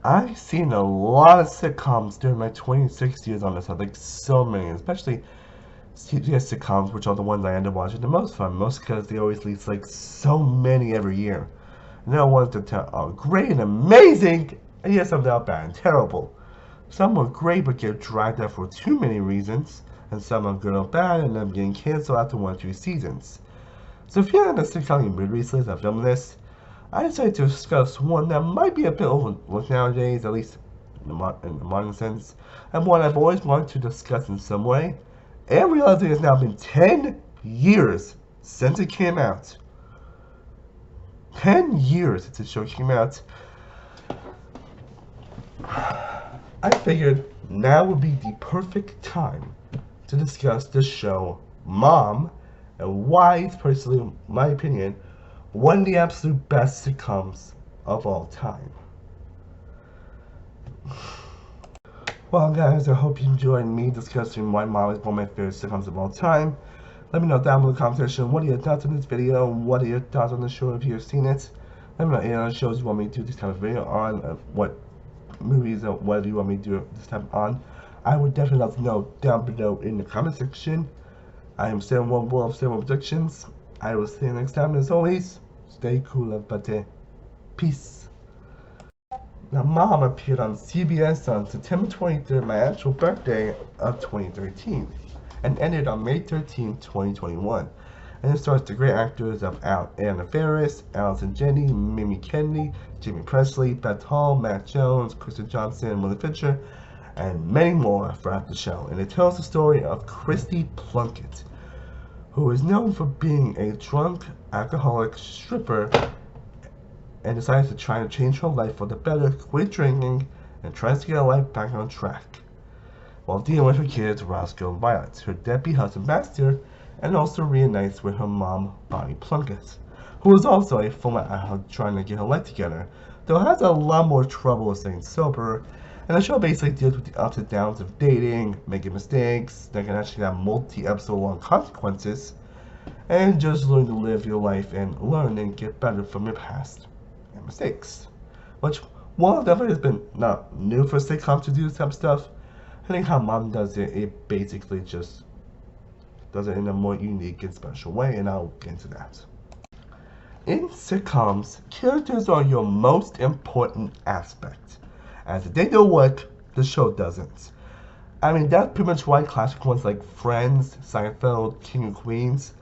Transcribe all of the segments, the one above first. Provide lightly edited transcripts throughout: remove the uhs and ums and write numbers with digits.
I've seen a lot of sitcoms during my 26 years on this. I like so many, especially CBS sitcoms, which are the ones I end up watching the most from. Most because they always release like so many every year. And there are ones that are great and amazing, and yet some that are bad and terrible. Some are great but get dragged out for too many reasons, and some are good or bad and end up getting canceled after 1 or 2 seasons. So if you're in a sitcom you mid recently as I film this, I decided to discuss one that might be a bit overlooked nowadays, at least in the modern sense, and one I've always wanted to discuss in some way, and realizing it's now been 10 years since it came out. 10 years since the show came out. I figured now would be the perfect time to discuss the show Mom and why it's personally, in my opinion, one of the absolute best sitcoms of all time. Well, guys, I hope you enjoyed me discussing why Mom is one of my favorite sitcoms of all time. Let me know down below in the comment section what are your thoughts on this video, what are your thoughts on the show if you've seen it. Let me know any other shows you want me to do this type of video on, what movies or what do you want me to do this time on. I would definitely love to know down below in the comment section. I am Sam One Wolf, Sam One Productions. I will see you next time, and as always, stay cool, everybody. Peace. Now, Mom appeared on CBS on September 23rd, my actual birthday of 2013, and ended on May 13, 2021. And it stars the great actors of Anna Faris, Allison Janney, Mimi Kennedy, Jamie Presley, Beth Hall, Matt Jones, Kristen Johnson, Willie Fisher, and many more throughout the show. And it tells the story of Christy Plunkett, who is known for being a drunk, alcoholic stripper and decides to try and change her life for the better, quit drinking, and tries to get her life back on track, while dealing with her kids, Roscoe and Violet, her deadbeat husband Baxter, and also reunites with her mom, Bonnie Plunkett, who is also a former alcoholic trying to get her life together, though has a lot more trouble staying sober, and the show basically deals with the ups and downs of dating, making mistakes that can actually have multi-episode long consequences, and just learn to live your life and learn and get better from your past and mistakes. Which, while definitely has been not new for sitcoms to do this type of stuff, I think how Mom does it, it basically just does it in a more unique and special way, and I'll get into that. In sitcoms, characters are your most important aspect. As if they don't work, the show doesn't. I mean, that's pretty much why classic ones like Friends, Seinfeld, King of Queens,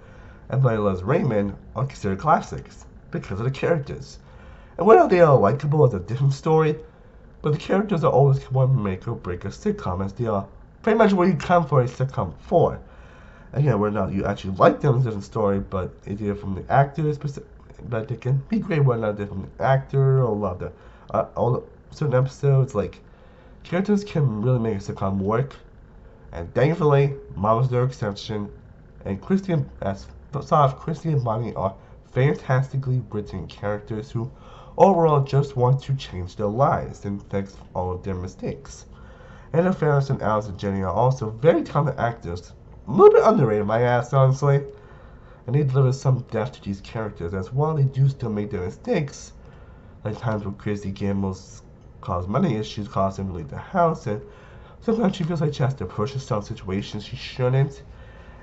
and Viola's Raymond are considered classics, because of the characters. And whether they are likable is a different story, but the characters are always what make or break a sitcom, as they are pretty much what you come for a sitcom for. And yeah, whether or not you actually like them is a different story, but either from the actors, but they can be great whether or not they're from the actor or love the all the certain episodes. Like, characters can really make a sitcom work, and thankfully, Mama's no exception. And Christian, as soft, Christy and Bonnie are fantastically written characters who overall just want to change their lives and fix all of their mistakes. Anna Faris and Allison Janney are also very talented actors, a little bit underrated, my ass, honestly. And they deliver some depth to these characters, as while they do still make their mistakes, like times when Christy gambles cause money issues, cause him to leave the house, and sometimes she feels like she has to push herself in situations she shouldn't.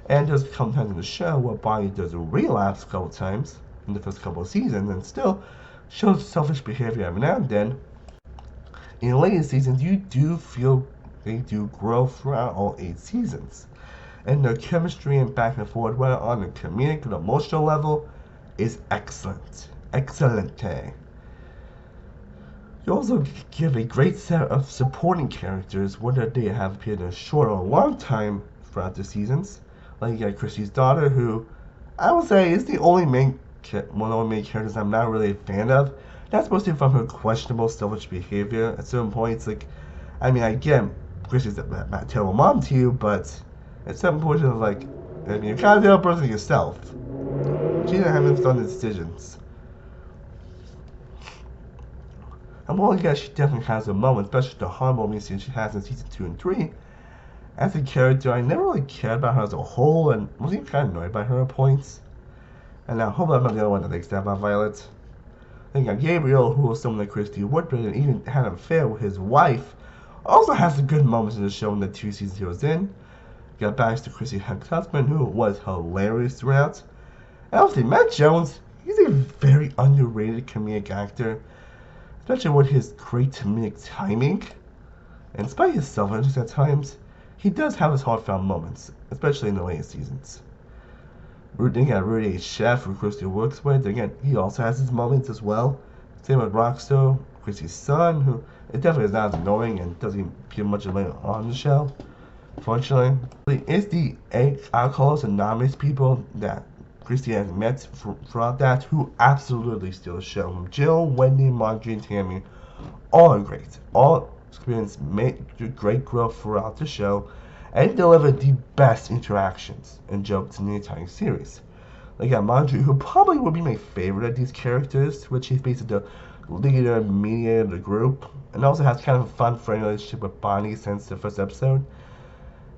And there's sometimes in the show where Bonnie does a relapse a couple times in the first couple of seasons and still shows selfish behavior every now and then. In the later seasons, you do feel they do grow throughout all 8 seasons. And their chemistry and back and forth, whether on a comedic and emotional level, is excellent. Excellente. You also give a great set of supporting characters, whether they have appeared in a short or a long time throughout the seasons. Like you got Chrissy's daughter, who I would say is the only one of the only main characters I'm not really a fan of. That's mostly from her questionable, selfish behavior at certain points. Like, I mean, I get Chrissy's not a terrible mom to you, but at certain points, it's like, I mean, you're kind of the person yourself. She didn't have any fun decisions. And while yes, she definitely has a moment, especially the heartwarming scene she has in season 2 and 3. As a character, I never really cared about her as a whole, and was even kind of annoyed by her at points. And now, hopefully I'm not the only one that thinks that about Violet. Then you got Gabriel, who was someone that Christy worked with and even had an affair with his wife. Also has some good moments in the show in the 2 seasons he was in. You got Baxter, Chrissy's husband, who was hilarious throughout. And obviously, Matt Jones, he's a very underrated comedic actor, especially with his great comedic timing. And despite his self-interest at times, he does have his heartfelt moments, especially in the later seasons. Then you got Rudy, chef, who Christy works with. Again, he also has his moments as well. Same with Roxo, Christy's son, who it definitely is not as annoying and doesn't give much of it on the show. Fortunately, it's the alcoholics and anonymous people that Christy has met throughout that who absolutely steal the show. Jill, Wendy, Marjorie, and Tammy, all are great. All experienced great growth throughout the show and delivered the best interactions and jokes in the entire series. Like Marjorie, who probably would be my favorite of these characters, which she's basically the leader and mediator of the group, and also has kind of a fun, friendly relationship with Bonnie since the first episode.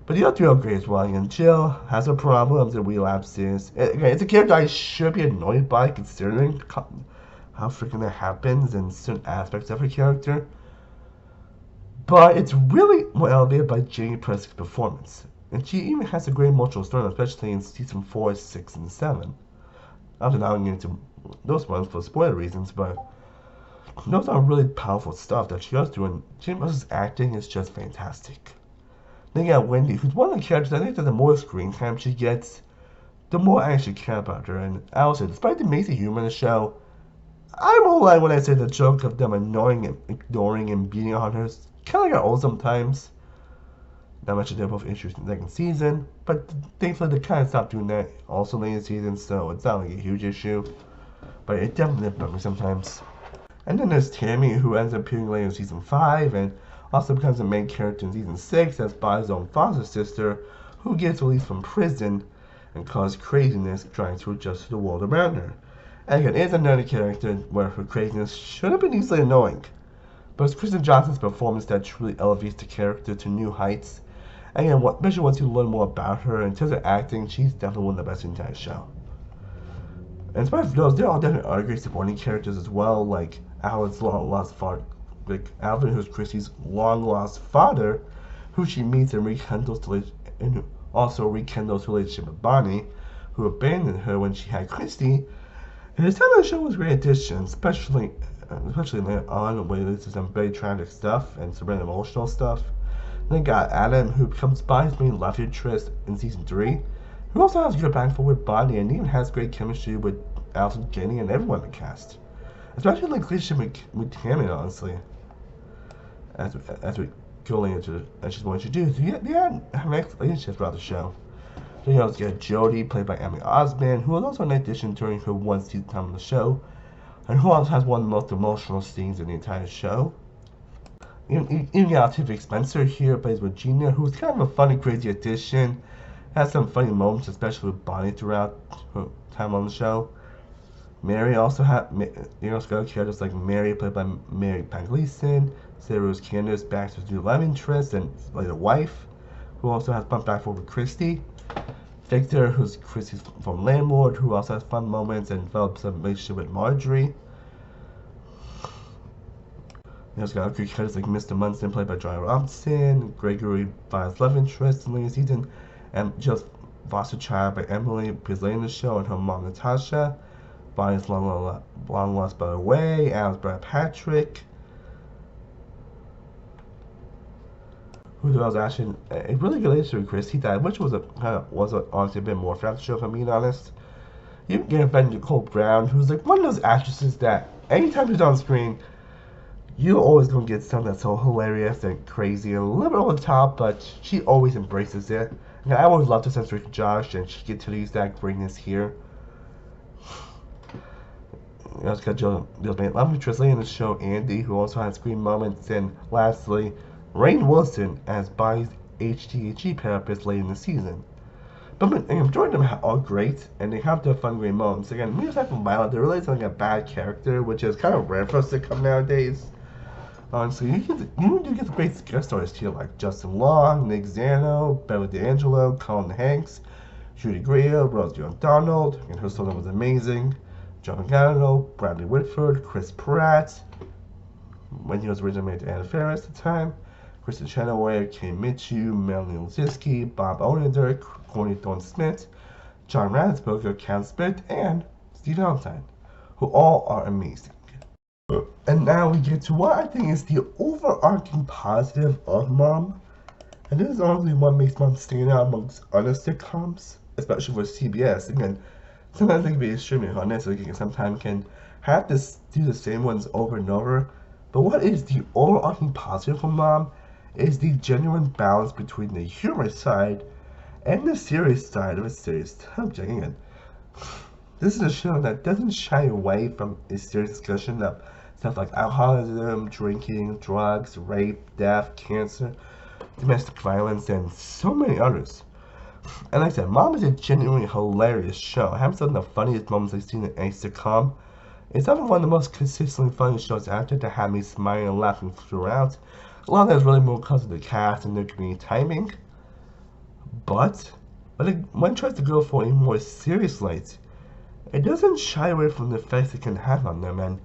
But the other two are great as well. And Jill has her problems and relapses. It's a character I should be annoyed by, considering how freaking that happens in certain aspects of her character. But it's really more elevated by Jamie Press's performance. And she even has a great emotional story, especially in season 4, 6, and 7. I'm not going into those ones for spoiler reasons, but those are really powerful stuff that she does do, and Jamie Press's acting is just fantastic. Then you got Wendy, who's one of the characters I think that the more screen time she gets, the more I actually care about her. And I also, despite the amazing humor in the show, I won't lie when I say the joke of them annoying and ignoring and beating on her kind of got old sometimes. Not much of they're both interesting in the second season, but thankfully they kind of stopped doing that also later in the season, so it's not like a huge issue. But it definitely bugs me sometimes. And then there's Tammy, who ends up appearing later in season 5 and also becomes the main character in season 6 as Bobby's own foster sister, who gets released from prison and causes craziness trying to adjust to the world around her. And again, it's another character where her craziness should have been easily annoying, but it's Kristen Johnson's performance that truly elevates the character to new heights. And again, especially once you learn more about her, in terms of acting, she's definitely one of the best in the entire show. And in spite of those, there are definitely other great supporting characters as well, like Alan's long-lost father, like Alvin, who's Chrissy's long-lost father, who she meets and rekindles also rekindles her relationship with Bonnie, who abandoned her when she had Christy. And his time on the show was a great addition, especially later on when there's some very tragic stuff and some very emotional stuff. Then got Adam, who becomes Bonnie's main love interest in season 3, who also has good back and forth with Bonnie and even has great chemistry with Allison, Jenny, and everyone in the cast. Especially like relationship with Tammy, honestly. As we go into as she's more introduced, they had a nice relationship throughout the show. Then you also get Jody, played by Emily Osment, who was also an addition during her one season time on the show, and who also has one of the most emotional scenes in the entire show. Even got Tiffany Spencer here, plays Regina, who's kind of a funny, crazy addition. Has some funny moments, especially with Bonnie throughout her time on the show. Mary also got characters like Mary, played by Mary Pangleason, Sarah's Candace, Baxter's new love interest and later wife, who also has fun back forth with Christy. Victor, who's Christy's former landlord, who also has fun moments and develops a relationship with Marjorie. You also got great characters like Mr. Munson, played by Johnny Robinson, Gregory, Vi's love interest in the season, and just foster child by Emily, appears later in the show, and her mom Natasha. Bonnie's long lost brother Way, Adam's brother Patrick, who was actually a really good relationship with Chris. He died, which was honestly a bit more throughout the show, if I'm being honest. You can get Ben Nicole Brown, who's like one of those actresses that anytime she's on screen, you're always gonna get something that's so hilarious and crazy and a little bit over the top, but she always embraces it. And I always loved her since Rick Josh, and she gets to use that greatness here. You also got Jill's main love interest in the show, Andy, who also has screen moments, and lastly, Rainn Wilson as Bonnie's HTHE therapist late in the season. But the majority of them are great, and they have their fun, great moments. Again, maybe aside from Violet, they're really like a bad character, which is kind of rare for a sitcom nowadays. Honestly, you do get the great guest stars here, like Justin Long, Nick Zano, Beverly D'Angelo, Colin Hanks, Judy Greer, Rosie O'Donnell, and her solo was amazing. John Gallo, Bradley Whitford, Chris Pratt, when he was originally married to Anna Faris at the time, Kristen Chenoweth, Kay Mitchell, Melanie Lozitsky, Bob Odenkirk, Courtney Thorne-Smith, John Ransberger, Cam Smith, and Steve Valentine, who all are amazing. And now we get to what I think is the overarching positive of Mom. And this is honestly what makes Mom stand out amongst other sitcoms, especially for CBS. Again, sometimes they can be extremely unnecessary, and sometimes can have to do the same ones over and over. But what is the overarching positive for Mom is the genuine balance between the humor side and the serious side of a serious subject. Again, this is a show that doesn't shy away from a serious discussion of stuff like alcoholism, drinking, drugs, rape, death, cancer, domestic violence, and so many others. And like I said, Mom is a genuinely hilarious show. I have some of the funniest moments I've seen in a sitcom. It's often one of the most consistently funny shows out there to have me smiling and laughing throughout. A lot of that is really more because of the cast and their comedic timing. But when it tries to go for a more serious light, it doesn't shy away from the effects it can have on them and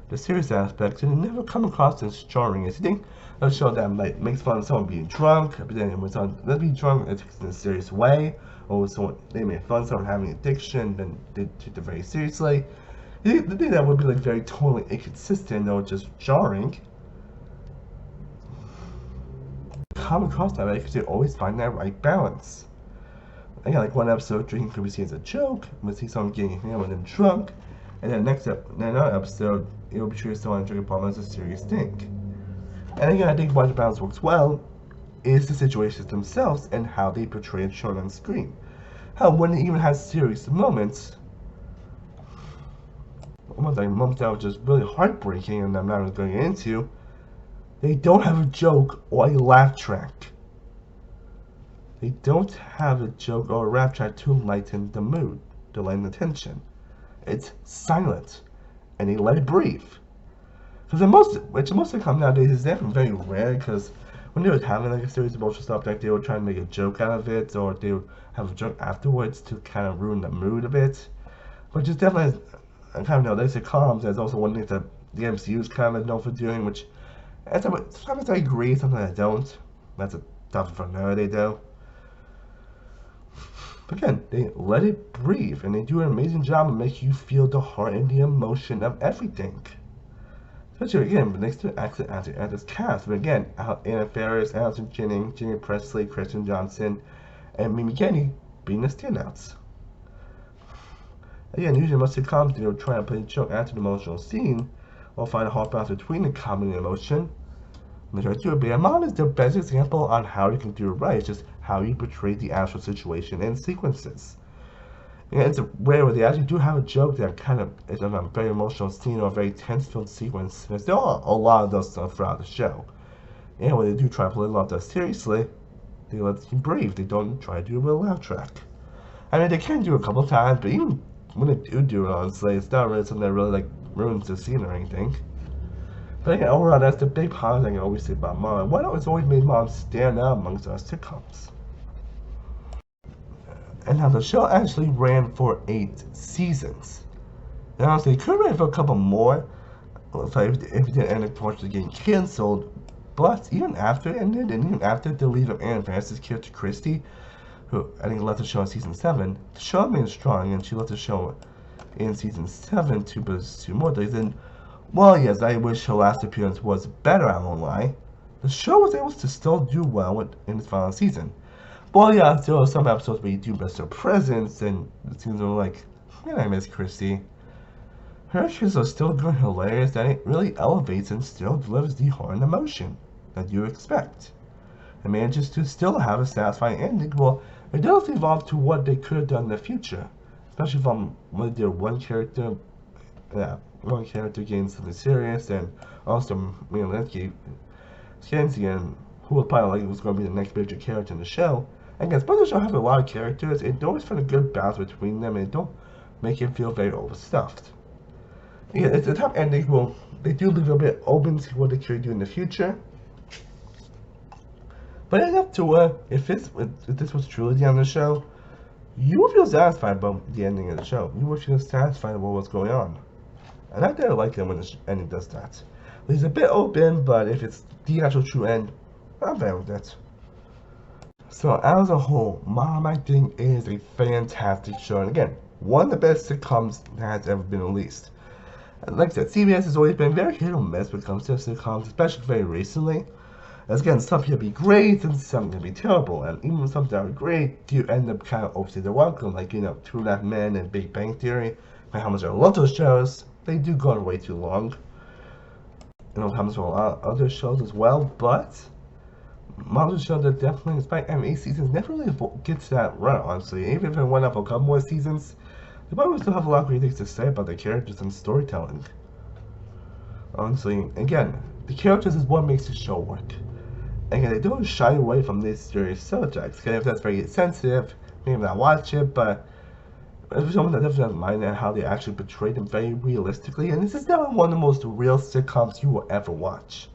the serious aspects, and it never come across as jarring. As you think a show that like makes fun of someone being drunk, but then when someone doesn't be drunk, it takes it in a serious way, or someone they make fun of someone having an addiction, then they take it very seriously. The thing that would be like very totally inconsistent or just jarring, come across that way because they always find that right balance. Again, like one episode, drinking could be seen as a joke, we see someone getting hammered and drunk, and then another episode, it will be treated someone drinking problem as a serious thing. And again, I think why the balance works well is the situations themselves and how they portray it shown on screen. How when it even has serious moments, almost like moments that are just really heartbreaking and I'm not really going into, they don't have a joke or a laugh track. They don't have a joke or a laugh track to lighten the mood, to lighten the tension. It's silent, and they let it breathe. Because most sitcoms nowadays is definitely very rare. Because when they were having like a series of emotional stuff, like they would try to make a joke out of it, or they would have a joke afterwards to kind of ruin the mood a bit. Which is definitely kind of nowadays sitcoms. There's also one thing that the MCU is kind of known for doing, which sometimes I agree, sometimes I don't. That's a topic for another day, though. But again, they let it breathe, and they do an amazing job of making you feel the heart and the emotion of everything. Especially again, next to actors cast. But again, Anna Faris, Allison Jennings, Jimmy Presley, Kristen Johnson, and Mimi Kenny being the standouts. Again, usually most sitcoms, they'll try to put a joke after the emotional scene, or find a hard balance between the comedy and emotion. And they try to do it, but Mom is the best example on how you can do it right. It's just how you portray the actual situation and sequences. And it's rare where they actually do have a joke that kind of is on a very emotional scene or a very tense-filled sequence. There's still a lot of those stuff throughout the show. And when they do try to play a lot of that seriously, they let you breathe. They don't try to do it with a laugh track. I mean, they can do it a couple of times, but even when they do it, honestly, it's not really something that really like ruins the scene or anything. But again, overall, that's the big positive I can always say about Mom. What it's always made Mom stand out amongst our sitcoms. And how the show actually ran for 8 seasons. And honestly, it could have ran for a couple more if it didn't end up unfortunately getting cancelled. But even after it ended, and even after the leave of Anna Faris' character Christy, who I think left the show in season 7, the show remained strong, and she left the show in season 7 to pursue more things. And well, yes, I wish her last appearance was better, I won't lie. The show was able to still do well in its final season. Well, yeah, there are some episodes where you do miss her presence, and it seems like, man, I miss Christy. Her actions are still good and hilarious, that it really elevates and still delivers the heart and emotion that you expect. And manages to still have a satisfying ending. Well, it does evolve to what they could have done in the future, especially from when they did one character getting something serious, and also Lesbians, and who was probably like was going to be the next major character in the show. And again, the show has a lot of characters, and they always find a good balance between them, and don't make it feel very overstuffed. Yeah, it's a tough ending. Well, they do leave a bit open to what they could do in the future. But enough to if this was truly the end of the show, you will feel satisfied about the ending of the show. You will feel satisfied about what's going on. And I did like it when the ending does that. It's a bit open, but if it's the actual true end, I'm fine with it. So as a whole, Mom, I think, is a fantastic show. And again, one of the best sitcoms that has ever been released. And like I said, CBS has always been very hit or miss when it comes to sitcoms, especially very recently. As again, some can be great and some can be terrible. And even when some that are great, you end up kind of overstay their welcome. Like, Two and a Half Men and Big Bang Theory. And how much I love those shows, they do go on way too long. Comes from a lot of other shows as well, but Mom's a show that definitely, despite having 8 seasons, never really gets that run, honestly. Even if it went up a couple more seasons, they probably still have a lot of great things to say about the characters and storytelling. Honestly, again, the characters is what makes the show work. Again, they don't shy away from these serious subjects. Again, if that's very sensitive, maybe not watch it, but there's someone that definitely doesn't mind how they actually portray them very realistically. And this is definitely one of the most real sitcoms you will ever watch.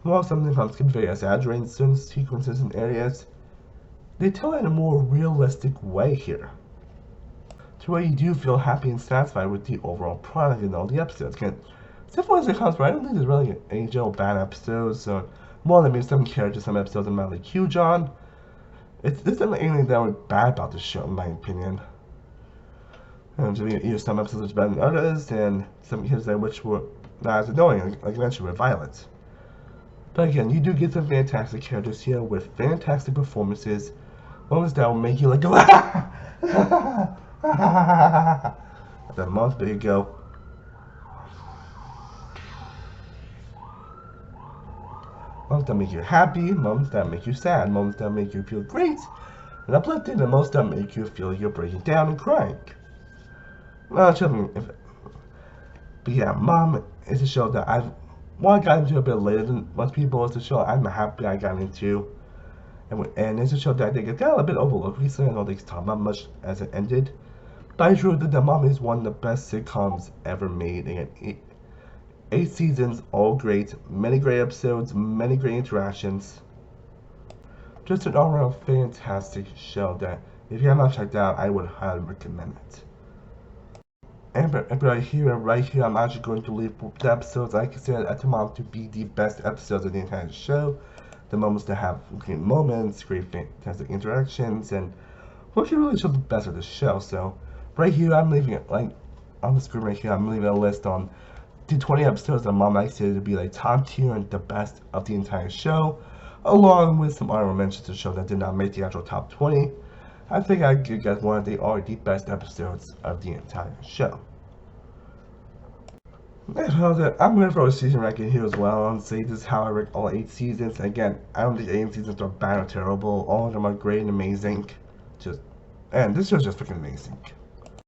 While some sitcoms can be very exaggerated in certain sequences and areas, they tell it in a more realistic way here, to where you do feel happy and satisfied with the overall product and all the episodes. Again, except for sitcoms where I don't think there's really any general bad episodes, so more than maybe some characters, some episodes I'm not like huge on. There's definitely anything that was bad about the show, in my opinion. Some episodes are better than others, and some episodes which were not as annoying, like I mentioned, with Violet. But again, you do get some fantastic characters here with fantastic performances, moments that will make you like go the month, there you go. Moments that make you happy, moments that make you sad, moments that make you feel great, and uplifted, and moments that make you feel you're breaking down and crying. Well, but yeah, Mom is a show that I got into a bit later than most people. It's a show I'm happy I got into. And it's a show that I think it got a bit overlooked recently. I don't think it's talked about much as it ended. But I truly think that Mom is one of the best sitcoms ever made. Again, 8 seasons, all great. Many great episodes, many great interactions. Just an all-around fantastic show that, if you have not checked out, I would highly recommend it. And right here, I'm actually going to leave the episodes I consider at the moment to be the best episodes of the entire show. The moments that have great moments, great fantastic interactions, and what really show the best of the show. So, right here, I'm leaving it, like, on the screen right here, I'm leaving a list on the 20 episodes that Mom likes to be like top tier and the best of the entire show, along with some honorable mentions to show that did not make the actual top 20. I think I could guess one of the best episodes of the entire show. I'm going to throw a season ranking here as well and say this is how I rank all 8 seasons. Again, I don't think 8 seasons are bad or terrible. All of them are great and amazing. And this show's just freaking amazing.